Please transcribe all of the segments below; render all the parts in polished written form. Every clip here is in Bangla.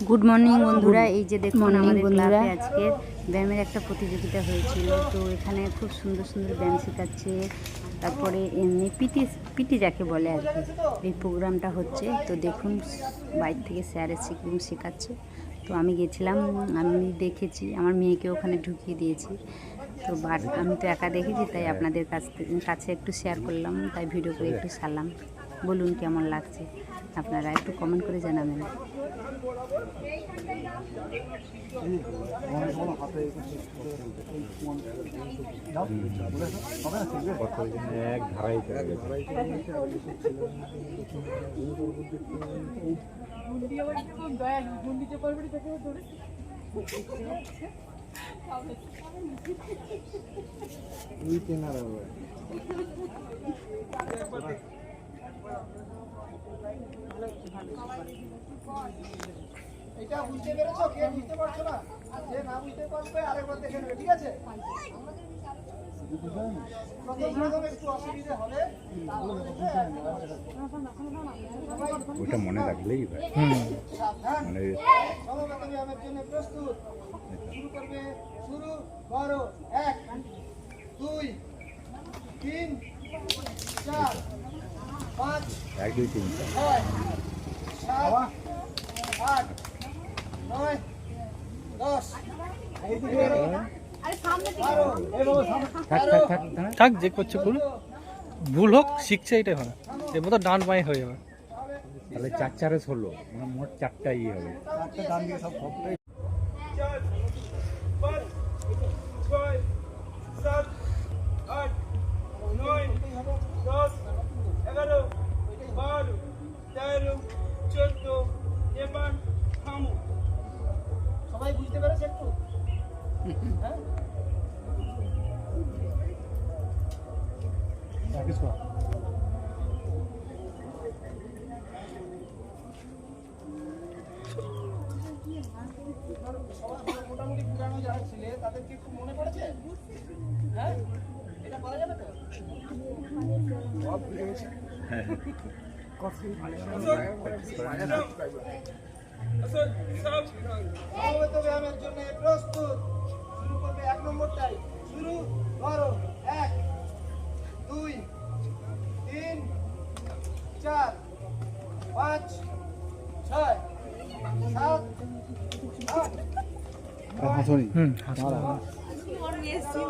গুড মর্নিং বন্ধুরা, এই যে দেখুন আমাদের ক্লাবে আজকে ব্যায়ামের একটা প্রতিযোগিতা হয়েছিল। তো এখানে খুব সুন্দর সুন্দর ব্যায়াম শেখাচ্ছে, তারপরে এমনি পিটি যাকে বলে আর কি, এই প্রোগ্রামটা হচ্ছে। তো দেখুন বাইরে থেকে স্যার এসে কীরকম শেখাচ্ছে। তো আমি গেছিলাম, আমি দেখেছি, আমার মেয়েকে ওখানে ঢুকিয়ে দিয়েছি। তো আমি তো একা দেখেছি, তাই আপনাদের কাছে একটু শেয়ার করলাম, তাই ভিডিও করে একটু ছাড়লাম। বলুন কেমন লাগছে, আপনারা একটু কমেন্ট করে জানাবেন। এক ধারাই এটা বুঝতে পেরেছো? কে বুঝতে পারছো না? যে না বুঝতে পারবে আরেকবার দেখে নেবে, ঠিক আছে? প্রথম একটু অসুবিধা হলে ওটা মনে রাখলেই হয়। মানে সমবেত ব্যায়ামের জন্য প্রস্তুত। শুরু করবে, শুরু করো। 1 2 3 4 5 1 2 3 6 7 8 9 10 থাক, যে করছে ভুল ভুল হোক, শিখছে, এটাই ভালো। এর মতো ডান বাঁয়ে হয়ে যাবে। তাহলে 4 4 16 মানে মোট 4টা ই হবে। 4 ডান দিকে সব 4 5 6 7 8 9 10 11 12 13 14 15 থামো। সবাই বুঝতে পেরেছে একটু? হ্যাঁ, মোটামুটি পুরানো যারা ছিলে তাদেরকে একটু মনে পড়েছে? হ্যাঁ, এটা বলা যাবে তো? সমবেত ব্যায়ামের জন্য প্রস্তুত। শুরু করবে 1 নম্বরটাই। শুরু করো। 1 2 3 4 5 6 7 8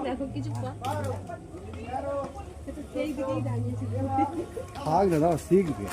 দেখো কিছু সেই দিকেই দাঁড়িয়েছিল। থাক দাদা, শিখবে।